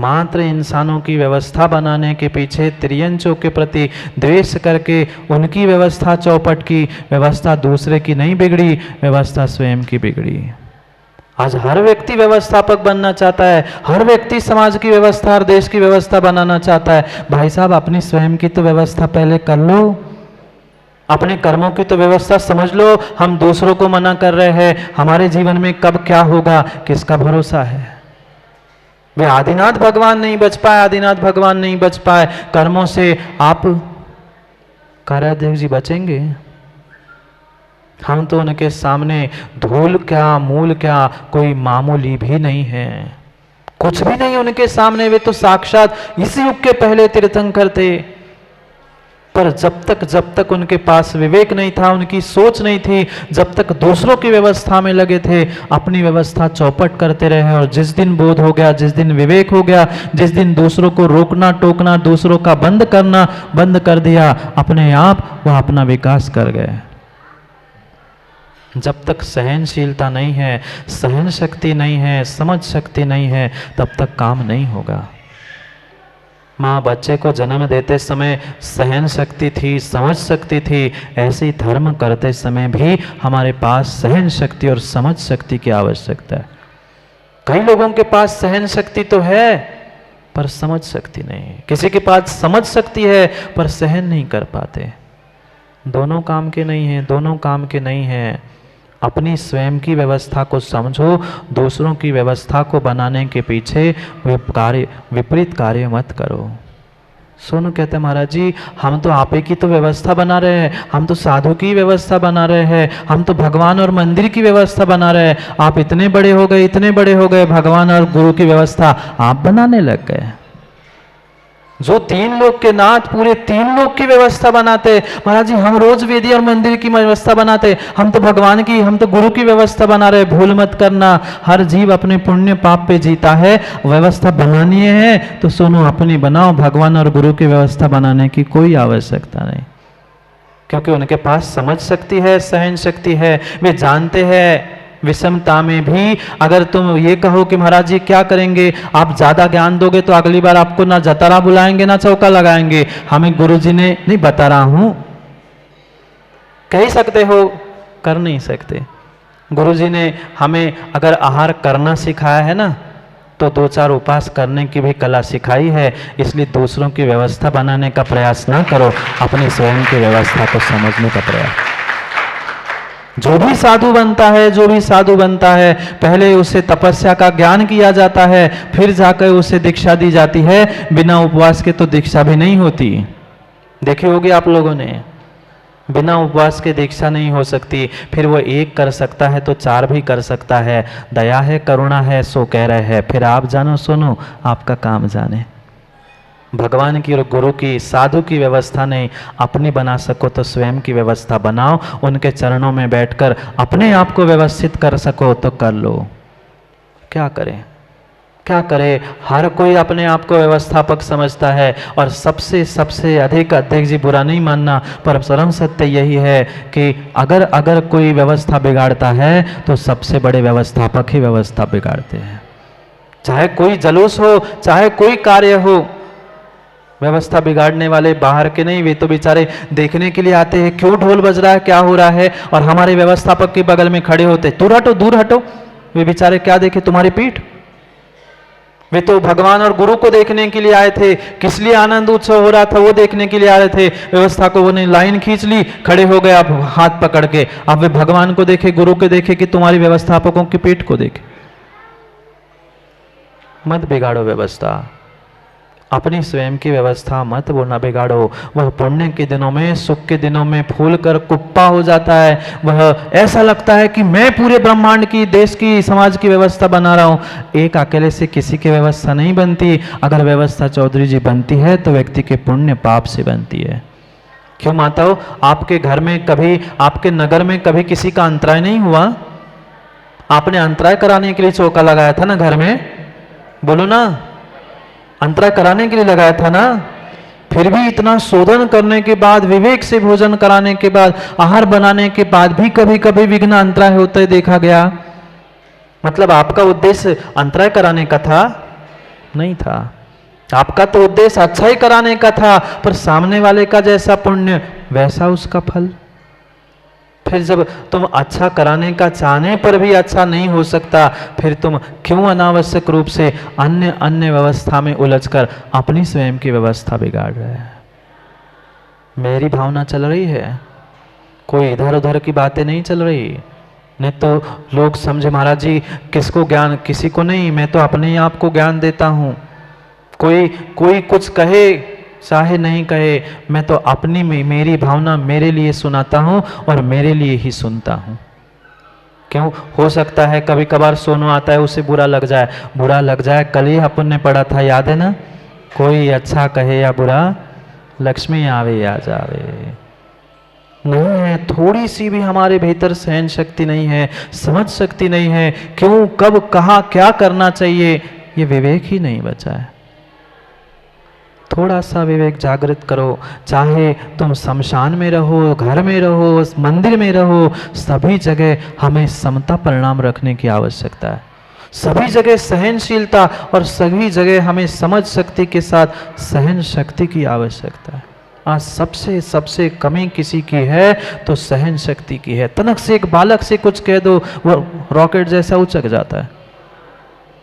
मात्र इंसानों की व्यवस्था बनाने के पीछे त्रियंचों के प्रति द्वेष करके उनकी व्यवस्था चौपट की, व्यवस्था दूसरे की नहीं बिगड़ी, व्यवस्था स्वयं की बिगड़ी। आज हर व्यक्ति व्यवस्थापक बनना चाहता है, हर व्यक्ति समाज की व्यवस्था और देश की व्यवस्था बनाना चाहता है। भाई साहब, अपनी स्वयं की तो व्यवस्था पहले कर लो, अपने कर्मों की तो व्यवस्था समझ लो। हम दूसरों को मना कर रहे हैं, हमारे जीवन में कब क्या होगा किसका भरोसा है। वे आदिनाथ भगवान नहीं बच पाए, आदिनाथ भगवान नहीं बच पाए, कर्मों से आप कार्यादेव जी बचेंगे? हम तो उनके सामने धूल क्या मूल क्या, कोई मामूली भी नहीं है, कुछ भी नहीं उनके सामने। वे तो साक्षात इस युग के पहले तीर्थंकर थे। पर जब तक उनके पास विवेक नहीं था, उनकी सोच नहीं थी, जब तक दूसरों की व्यवस्था में लगे थे, अपनी व्यवस्था चौपट करते रहे। और जिस दिन बोध हो गया, जिस दिन विवेक हो गया, जिस दिन दूसरों को रोकना टोकना, दूसरों का बंद करना बंद कर दिया, अपने आप वह अपना विकास कर गए। जब तक सहनशीलता नहीं है, सहन शक्ति नहीं है, समझ शक्ति नहीं है, तब तक काम नहीं होगा। माँ बच्चे को जन्म देते समय सहन शक्ति थी, समझ शक्ति थी, ऐसे ही धर्म करते समय भी हमारे पास सहन शक्ति और समझ शक्ति की आवश्यकता है। कई लोगों के पास सहन शक्ति तो है पर समझ शक्ति नहीं है, किसी के पास समझ शक्ति है पर सहन नहीं कर पाते। दोनों काम के नहीं हैं, दोनों काम के नहीं हैं। अपनी स्वयं की व्यवस्था को समझो, दूसरों की व्यवस्था को बनाने के पीछे विपरीत कार्य मत करो। सोनू कहते महाराज जी, हम तो आपे की तो व्यवस्था बना रहे हैं, हम तो साधु की व्यवस्था बना रहे हैं, हम तो भगवान और मंदिर की व्यवस्था बना रहे हैं। आप इतने बड़े हो गए, इतने बड़े हो गए, भगवान और गुरु की व्यवस्था आप बनाने लग गए। जो 3 लोक के नाथ पूरे 3 लोक की व्यवस्था बनाते, महाराज जी हम रोज वेदी और मंदिर की व्यवस्था बनाते, हम तो भगवान की, हम तो गुरु की व्यवस्था बना रहे। भूल मत करना, हर जीव अपने पुण्य पाप पे जीता है। व्यवस्था बनानी है तो सुनो, अपनी बनाओ, भगवान और गुरु की व्यवस्था बनाने की कोई आवश्यकता नहीं, क्योंकि उनके पास समझ शक्ति है, सहन शक्ति है। वे जानते हैं विषमता में भी अगर तुम ये कहो कि महाराज जी क्या करेंगे, आप ज्यादा ज्ञान दोगे तो अगली बार आपको ना जतारा बुलाएंगे ना चौका लगाएंगे। हमें गुरुजी ने नहीं बता रहा हूं, कह सकते हो, कर नहीं सकते। गुरुजी ने हमें अगर आहार करना सिखाया है ना, तो 2-4 उपवास करने की भी कला सिखाई है। इसलिए दूसरों की व्यवस्था बनाने का प्रयास ना करो, अपनी स्वयं की व्यवस्था को समझने का प्रयास। जो भी साधु बनता है, जो भी साधु बनता है, पहले उसे तपस्या का ज्ञान किया जाता है, फिर जाकर उसे दीक्षा दी जाती है। बिना उपवास के तो दीक्षा भी नहीं होती। देखे होगे आप लोगों ने, बिना उपवास के दीक्षा नहीं हो सकती। फिर वो 1 कर सकता है तो 4 भी कर सकता है। दया है, करुणा है, सो कह रहे हैं। फिर आप जानो सुनो, आपका काम जाने। भगवान की और गुरु की, साधु की व्यवस्था नहीं, अपनी बना सको तो स्वयं की व्यवस्था बनाओ। उनके चरणों में बैठकर अपने आप को व्यवस्थित कर सको तो कर लो। क्या करें, क्या करे? हर कोई अपने आप को व्यवस्थापक समझता है। और सबसे अधिक अध्यक्ष जी बुरा नहीं मानना, पर परम सत्य यही है कि अगर कोई व्यवस्था बिगाड़ता है तो सबसे बड़े व्यवस्थापक ही व्यवस्था बिगाड़ते हैं। चाहे कोई जलूस हो, चाहे कोई कार्य हो, व्यवस्था बिगाड़ने वाले बाहर के नहीं, वे तो बेचारे देखने के लिए आते हैं क्यों ढोल बज रहा है, क्या हो रहा है, और हमारे व्यवस्थापक के बगल में खड़े होते, दूर हटो दूर हटो। वे बेचारे क्या देखे, तुम्हारी पीठ। वे तो भगवान और गुरु को देखने के लिए आए थे। किस लिए आनंद उत्सव हो रहा था वो देखने के लिए आ रहे थे। व्यवस्था को उन्हें लाइन खींच ली, खड़े हो गए आप हाथ पकड़ के। अब वे भगवान को देखे, गुरु को देखे कि तुम्हारी व्यवस्थापकों की पीठ को देखे। मत बिगाड़ो व्यवस्था, अपनी स्वयं की व्यवस्था मत वो न बिगाड़ो। वह पुण्य के दिनों में, सुख के दिनों में फूल कर कुप्पा हो जाता है। वह ऐसा लगता है कि मैं पूरे ब्रह्मांड की, देश की, समाज की व्यवस्था बना रहा हूं। एक अकेले से किसी की व्यवस्था नहीं बनती। अगर व्यवस्था चौधरी जी बनती है तो व्यक्ति के पुण्य पाप से बनती है। क्यों माताओं, आपके घर में कभी, आपके नगर में कभी किसी का अंतराय नहीं हुआ? आपने अंतराय कराने के लिए चौका लगाया था ना घर में, बोलो ना, अंतराय कराने के लिए लगाया था ना। फिर भी इतना शोधन करने के बाद, विवेक से भोजन कराने के बाद, आहार बनाने के बाद भी कभी कभी विघ्न अंतराय होते देखा गया। मतलब आपका उद्देश्य अंतराय कराने का था? नहीं था। आपका तो उद्देश्य अच्छा ही कराने का था, पर सामने वाले का जैसा पुण्य वैसा उसका फल। फिर जब तुम अच्छा कराने का चाहने पर भी अच्छा नहीं हो सकता, फिर तुम क्यों अनावश्यक रूप से अन्य अन्य व्यवस्था में उलझकर अपनी स्वयं की व्यवस्था बिगाड़ रहे हैं। मेरी भावना चल रही है, कोई इधर उधर की बातें नहीं चल रही। नहीं तो लोग समझे महाराज जी किसको ज्ञान, किसी को नहीं, मैं तो अपने आप को ज्ञान देता हूँ। कोई कोई कुछ कहे चाहे नहीं कहे, मैं तो अपनी मेरी भावना मेरे लिए सुनाता हूँ और मेरे लिए ही सुनता हूँ। क्यों, हो सकता है कभी कभार सोनो आता है उसे बुरा लग जाए। कल ही अपन ने पढ़ा था, याद है ना, कोई अच्छा कहे या बुरा, लक्ष्मी आवे या जावे। नहीं है, थोड़ी सी भी हमारे भीतर सहन शक्ति नहीं है, समझ शक्ति नहीं है, क्यों कब कहाँ क्या करना चाहिए, ये विवेक ही नहीं बचा है। थोड़ा सा विवेक जागृत करो, चाहे तुम शमशान में रहो, घर में रहो, मंदिर में रहो, सभी जगह हमें समता परिणाम रखने की आवश्यकता है। सभी जगह सहनशीलता और सभी जगह हमें समझ शक्ति के साथ सहन शक्ति की आवश्यकता है। आज सबसे सबसे कमी किसी की है तो सहन शक्ति की है। तनक से एक बालक से कुछ कह दो, वो रॉकेट जैसा उछक जाता है।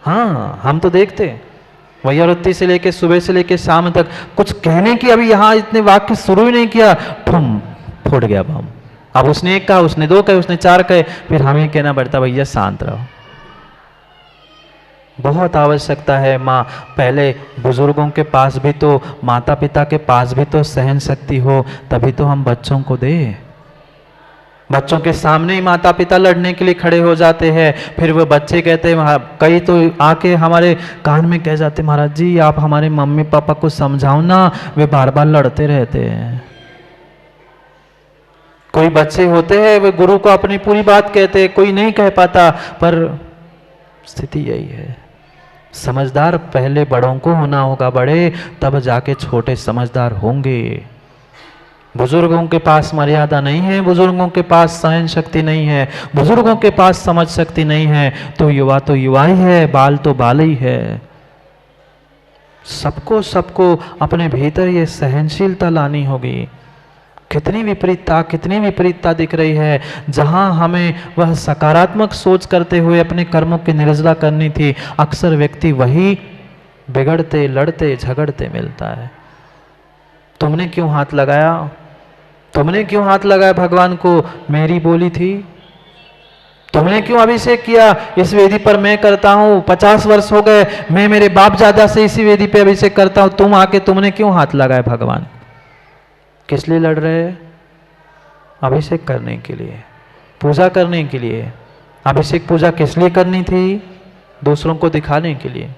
हाँ, हम तो देखते हैं, वैयावृत्ति से लेके सुबह से लेके शाम तक कुछ कहने की, अभी यहाँ इतने वाक्य शुरू ही नहीं किया, ठुम फूट गया बम। अब उसने एक कहा, उसने दो कहे, उसने चार कहे, फिर हमें कहना पड़ता भैया शांत रहो। बहुत आवश्यकता है माँ, पहले बुजुर्गों के पास भी तो, माता पिता के पास भी तो सहन शक्ति हो, तभी तो हम बच्चों को दे। बच्चों के सामने ही माता पिता लड़ने के लिए खड़े हो जाते हैं, फिर वो बच्चे कहते हैं, कई तो आके हमारे कान में कह जाते, महाराज जी आप हमारे मम्मी पापा को समझाओ ना, वे बार बार लड़ते रहते हैं। कोई बच्चे होते हैं वे गुरु को अपनी पूरी बात कहते हैं, कोई नहीं कह पाता, पर स्थिति यही है। समझदार पहले बड़ों को होना होगा, बड़े तब जाके छोटे समझदार होंगे। बुजुर्गों के पास मर्यादा नहीं है, बुजुर्गों के पास सहन शक्ति नहीं है, बुजुर्गों के पास समझ शक्ति नहीं है, तो युवा ही है, बाल तो बाल ही है। सबको अपने भीतर ये सहनशीलता लानी होगी। कितनी विपरीतता दिख रही है। जहां हमें वह सकारात्मक सोच करते हुए अपने कर्मों की निर्जला करनी थी, अक्सर व्यक्ति वही बिगड़ते लड़ते झगड़ते मिलता है। तुमने क्यों हाथ लगाया, तुमने क्यों हाथ लगाया भगवान को, मेरी बोली थी। तुमने क्यों अभिषेक किया, इस वेदी पर मैं करता हूं, 50 वर्ष हो गए, मैं मेरे बाप दादा से इसी वेदी पे अभिषेक करता हूं, तुम आके तुमने क्यों हाथ लगाया भगवान। किस लिए लड़ रहे हैं, अभिषेक करने के लिए, पूजा करने के लिए। अभिषेक पूजा किस लिए करनी थी, दूसरों को दिखाने के लिए।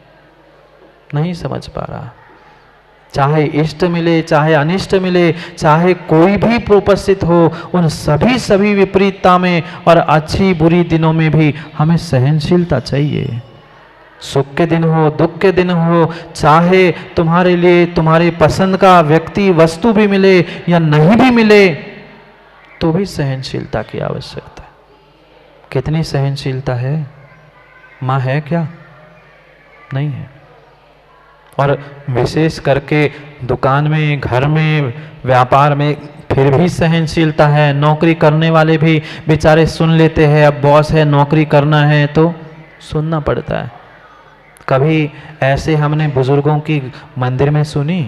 नहीं समझ पा रहा। चाहे इष्ट मिले चाहे अनिष्ट मिले, चाहे कोई भी उपस्थित हो, उन सभी विपरीतता में और अच्छी बुरी दिनों में भी हमें सहनशीलता चाहिए। सुख के दिन हो दुख के दिन हो, चाहे तुम्हारे लिए तुम्हारे पसंद का व्यक्ति वस्तु भी मिले या नहीं भी मिले, तो भी सहनशीलता की आवश्यकता है। कितनी सहनशीलता है, माँ है क्या, नहीं है। और विशेष करके दुकान में, घर में, व्यापार में फिर भी सहनशीलता है। नौकरी करने वाले भी बेचारे सुन लेते हैं, अब बॉस है नौकरी करना है तो सुनना पड़ता है। कभी ऐसे हमने बुजुर्गों की मंदिर में सुनी,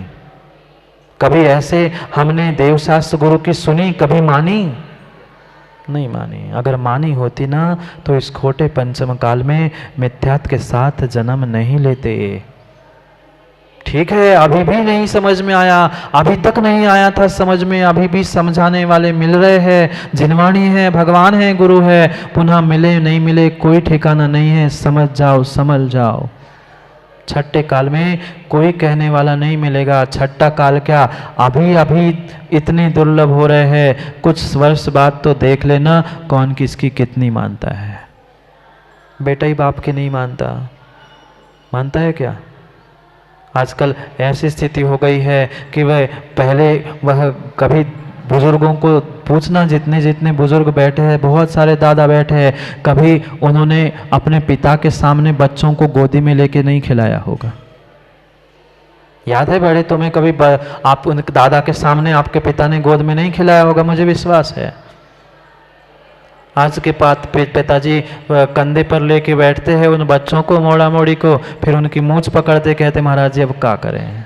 कभी ऐसे हमने देवशास्त्र गुरु की सुनी, कभी मानी नहीं मानी। अगर मानी होती ना तो इस खोटे पंचम काल में मिथ्यात्व के साथ जन्म नहीं लेते। ठीक है, अभी भी नहीं समझ में आया, अभी तक नहीं आया था समझ में, अभी भी समझाने वाले मिल रहे हैं, जिनवाणी है, भगवान है, गुरु है, पुनः मिले नहीं मिले कोई ठिकाना नहीं है। समझ जाओ, समझ जाओ। छठे काल में कोई कहने वाला नहीं मिलेगा। छठा काल क्या, अभी अभी इतने दुर्लभ हो रहे हैं, कुछ वर्ष बाद तो देख लेना कौन किसकी कितनी मानता है। बेटा ही बाप की नहीं मानता, मानता है क्या। आजकल ऐसी स्थिति हो गई है कि वह कभी बुजुर्गों को पूछना, जितने जितने बुजुर्ग बैठे हैं, बहुत सारे दादा बैठे हैं, कभी उन्होंने अपने पिता के सामने बच्चों को गोदी में लेके नहीं खिलाया होगा। याद है बड़े तुम्हें कभी आप उन दादा के सामने आपके पिता ने गोद में नहीं खिलाया होगा, मुझे विश्वास है। आज के पिताजी कंधे पर लेके बैठते हैं उन बच्चों को, मोड़ा मोड़ी को, फिर उनकी मूंछ पकड़ते कहते महाराज जी अब क्या करें।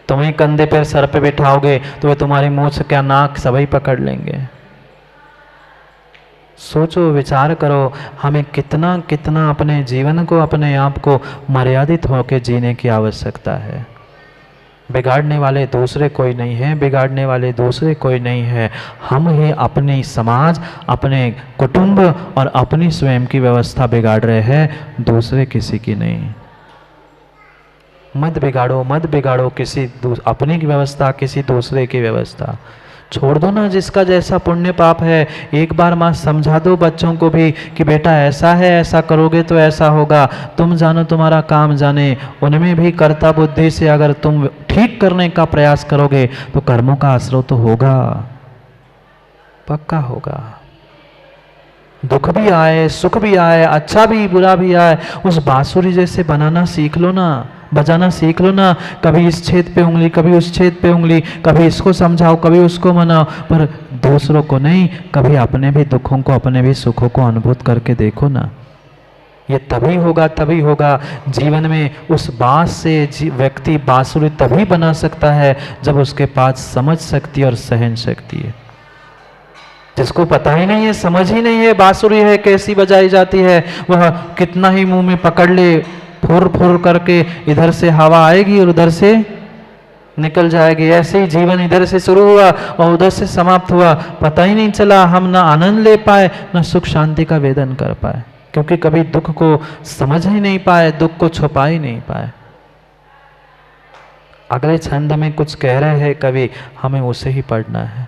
तुम्हें कंधे पर सर पे बिठाओगे तो वे तुम्हारी मूंछ क्या नाक सभी पकड़ लेंगे। सोचो विचार करो, हमें कितना कितना अपने जीवन को, अपने आप को मर्यादित होकर जीने की आवश्यकता है। बिगाड़ने वाले दूसरे कोई नहीं है, बिगाड़ने वाले दूसरे कोई नहीं है। हम ही अपनी समाज, अपने कुटुंब और अपनी स्वयं की व्यवस्था बिगाड़ रहे हैं, दूसरे किसी की नहीं। मत बिगाड़ो, मत बिगाड़ो किसी अपनी की व्यवस्था, किसी दूसरे की व्यवस्था। छोड़ दो ना, जिसका जैसा पुण्य पाप है। एक बार माँ समझा दो बच्चों को भी कि बेटा ऐसा है, ऐसा करोगे तो ऐसा होगा, तुम जानो तुम्हारा काम जाने। उनमें भी कर्ता बुद्धि से अगर तुम ठीक करने का प्रयास करोगे तो कर्मों का आश्रय तो होगा, पक्का होगा। दुख भी आए, सुख भी आए, अच्छा भी बुरा भी आए, उस बांसुरी जैसे बनाना सीख लो ना, बजाना सीख लो ना। कभी इस छेद पे उंगली, कभी उस छेद पे उंगली, कभी इसको समझाओ, कभी उसको मनाओ, पर दूसरों को नहीं। कभी अपने भी दुखों को, अपने भी सुखों को अनुभूत करके देखो ना। ये तभी होगा, तभी होगा। जीवन में उस बांस से व्यक्ति बांसुरी तभी बना सकता है जब उसके पास समझ शक्ति और सहन शक्ति है। जिसको पता ही नहीं है, समझ ही नहीं है बांसुरी है कैसी बजाई जाती है, वह कितना ही मुंह में पकड़ ले, फुर फुर करके इधर से हवा आएगी और उधर से निकल जाएगी। ऐसे ही जीवन इधर से शुरू हुआ और उधर से समाप्त हुआ, पता ही नहीं चला। हम ना आनंद ले पाए, ना सुख शांति का वेदन कर पाए, क्योंकि कभी दुख को समझ ही नहीं पाए, दुख को छुपा ही नहीं पाए। अगले छंद में कुछ कह रहे हैं कवि, हमें उसे ही पढ़ना है।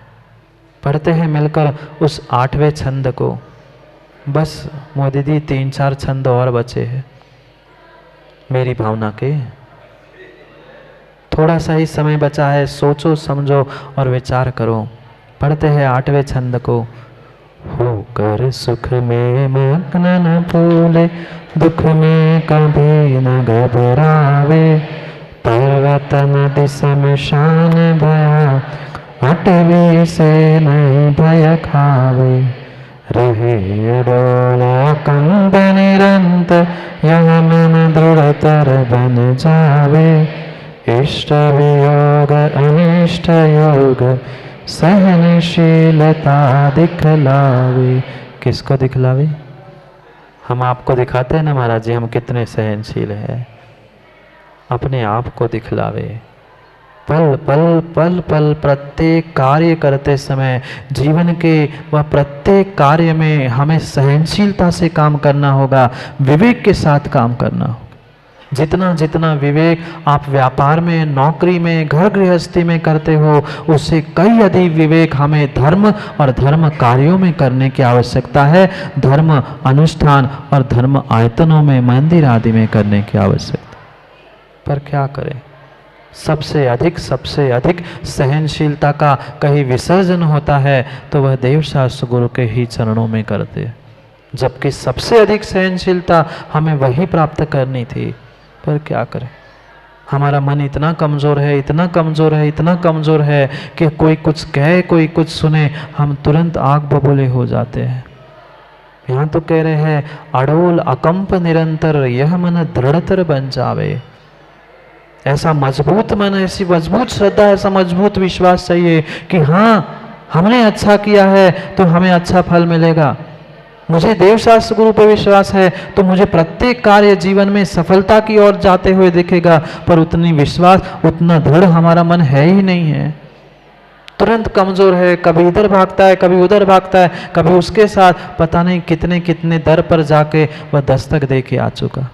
पढ़ते हैं मिलकर उस 8वें छंद को। बस मोदी दी 3-4 छंद और बचे हैं मेरी भावना के। थोड़ा सा ही समय बचा है, सोचो समझो और विचार करो। पढ़ते हैं 8वें छंद को। होकर सुख में मग्न न भूले, दुख में कभी न घबरावे, पर्वत नदी शमशान भया, अटवी से नहीं भय खावे, रहे अडोला कंद निरंतर, यह मन दृढ़तर बन जावे, इष्ट वियोग अनिष्ट योग, सहनशीलता दिखलावे। किसको दिखलावे? हम आपको दिखाते हैं ना महाराज जी, हम कितने सहनशील हैं। अपने आप को दिखलावे। पल पल पल पल प्रत्येक कार्य करते समय, जीवन के वह प्रत्येक कार्य में हमें सहनशीलता से काम करना होगा, विवेक के साथ काम करना होगा। जितना जितना विवेक आप व्यापार में, नौकरी में, घर गृहस्थी में करते हो, उससे कई अधिक विवेक हमें धर्म और धर्म कार्यों में करने की आवश्यकता है। धर्म अनुष्ठान और धर्म आयतनों में, मंदिर आदि में करने की आवश्यकता। पर क्या करें, सबसे अधिक सहनशीलता का कहीं विसर्जन होता है तो वह देवशास्त्र गुरु के ही चरणों में करते हैं, जबकि सबसे अधिक सहनशीलता हमें वही प्राप्त करनी थी। पर क्या करें, हमारा मन इतना कमज़ोर है, इतना कमज़ोर है, इतना कमज़ोर है कि कोई कुछ कहे, कोई कुछ सुने, हम तुरंत आग बबूले हो जाते हैं। यहाँ तो कह रहे हैं अडोल अकंप निरंतर, यह मन दृढ़तर बन जावे। ऐसा मजबूत मन, ऐसी मजबूत श्रद्धा, ऐसा मजबूत विश्वास चाहिए कि हाँ, हमने अच्छा किया है तो हमें अच्छा फल मिलेगा। मुझे देवशास्त्र गुरु पर विश्वास है तो मुझे प्रत्येक कार्य जीवन में सफलता की ओर जाते हुए दिखेगा। पर उतनी विश्वास, उतना दृढ़ हमारा मन है ही नहीं है। तुरंत कमजोर है, कभी इधर भागता है, कभी उधर भागता है, कभी उसके साथ पता नहीं कितने कितने दर पर जाके वह दस्तक दे के आ चुका।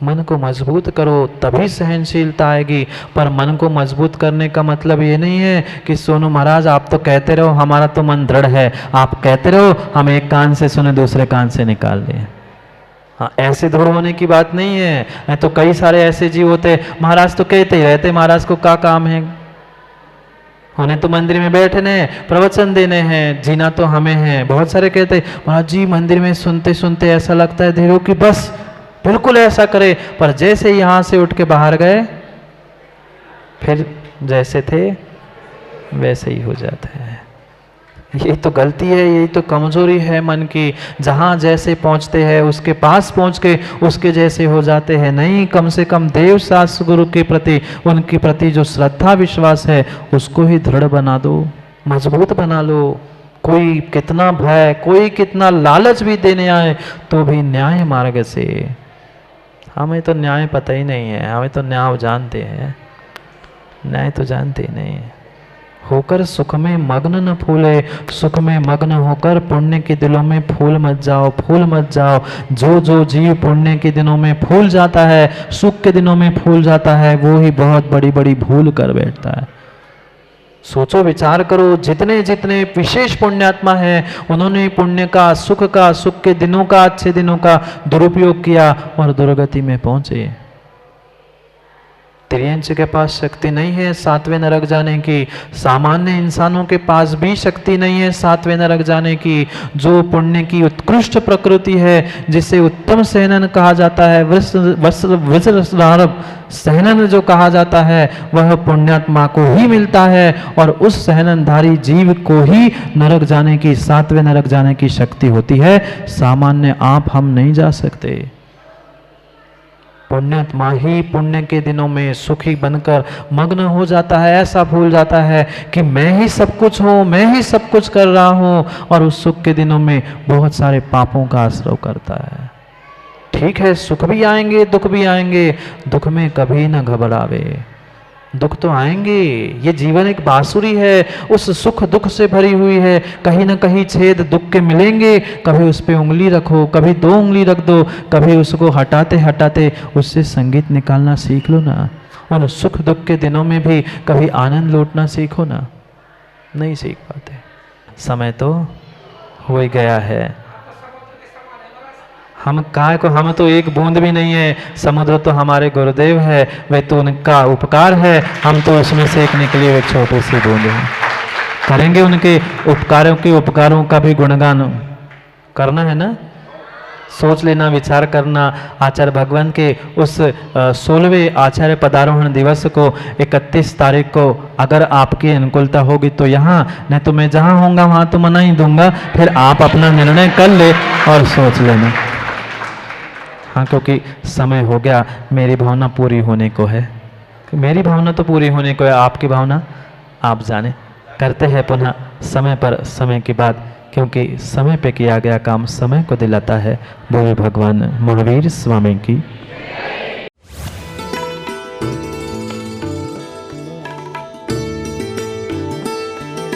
मन को मजबूत करो तभी सहनशीलता आएगी। पर मन को मजबूत करने का मतलब ये नहीं है कि सोनू महाराज आप तो कहते रहो, हमारा तो मन दृढ़ है, आप कहते रहो, हम एक कान से सुने दूसरे कान से निकाल लें। हाँ, ऐसे दृढ़ होने की बात नहीं है। नहीं तो कई सारे ऐसे जीव होते, महाराज तो कहते ही रहते, महाराज को क्या काम है, उन्हें तो मंदिर में बैठने, प्रवचन देने हैं, जीना तो हमें है। बहुत सारे कहते महाराज जी मंदिर में सुनते सुनते ऐसा लगता है धीरो कि बस बिल्कुल ऐसा करे, पर जैसे यहां से उठ के बाहर गए फिर जैसे थे वैसे ही हो जाते हैं। यही तो गलती है, यही तो कमजोरी है मन की। जहां जैसे पहुंचते हैं उसके पास पहुंच के उसके जैसे हो जाते हैं। नहीं, कम से कम देव शास्त्र गुरु के प्रति, उनके प्रति जो श्रद्धा विश्वास है उसको ही दृढ़ बना दो, मजबूत बना लो। कोई कितना भय, कोई कितना लालच भी देने आए तो भी न्याय मार्ग से। हमें तो न्याय पता ही नहीं है, हमें तो न्याय जानते हैं, न्याय तो जानते ही नहीं है। होकर सुख में मग्न न फूले, सुख में मग्न होकर पुण्य के दिलों में फूल मत जाओ, फूल मत जाओ। जो जो जीव पुण्य के दिनों में फूल जाता है, सुख के दिनों में फूल जाता है, वो ही बहुत बड़ी बड़ी भूल कर बैठता है। सोचो, विचार करो, जितने जितने विशेष पुण्यात्मा हैं उन्होंने पुण्य का, सुख के दिनों का, अच्छे दिनों का दुरुपयोग किया और दुर्गति में पहुंचे। त्रियंश के पास शक्ति नहीं है सातवें नरक जाने की, सामान्य इंसानों के पास भी शक्ति नहीं है सातवें नरक जाने की। जो पुण्य की उत्कृष्ट प्रकृति है, जिसे उत्तम सहनन कहा जाता है, वज्रस्नारभ सहनन जो कहा जाता है, वह पुण्यात्मा को ही मिलता है और उस सहननधारी जीव को ही नरक जाने की, सातवें नरक जाने की शक्ति होती है। सामान्य आप हम नहीं जा सकते। पुण्यात्मा ही पुण्य के दिनों में सुखी बनकर मग्न हो जाता है, ऐसा भूल जाता है कि मैं ही सब कुछ हूँ, मैं ही सब कुछ कर रहा हूँ, और उस सुख के दिनों में बहुत सारे पापों का आश्रय करता है। ठीक है, सुख भी आएंगे, दुख भी आएंगे, दुख में कभी न घबरावे। दुख तो आएंगे, ये जीवन एक बांसुरी है, उस सुख दुख से भरी हुई है। कहीं ना कहीं छेद दुख के मिलेंगे, कभी उस पे उंगली रखो, कभी 2 उंगली रख दो, कभी उसको हटाते हटाते उससे संगीत निकालना सीख लो ना। और सुख दुख के दिनों में भी कभी आनंद लूटना सीखो ना। नहीं सीख पाते। समय तो हो ही गया है। हम काय को, हम तो एक बूंद भी नहीं है, समुद्र तो हमारे गुरुदेव है, वह तो उनका उपकार है, हम तो उसमें से एक निकली हुई छोटी सी बूंद है। करेंगे उनके उपकारों का भी गुणगान करना है ना। सोच लेना, विचार करना। आचार्य भगवान के उस 16वें आचार्य पदारोहण दिवस को 31 तारीख को अगर आपकी अनुकूलता होगी तो यहाँ, नहीं तो मैं जहाँ होऊंगा वहाँ तो मना ही दूंगा। फिर आप अपना निर्णय कर ले और सोच लेना। हाँ, क्योंकि समय हो गया, मेरी भावना पूरी होने को है। मेरी भावना तो पूरी होने को है, आपकी भावना आप जाने। करते हैं पुनः समय पर, समय के बाद, क्योंकि समय पे किया गया काम समय को दिलाता है। बोले भगवान महावीर स्वामी की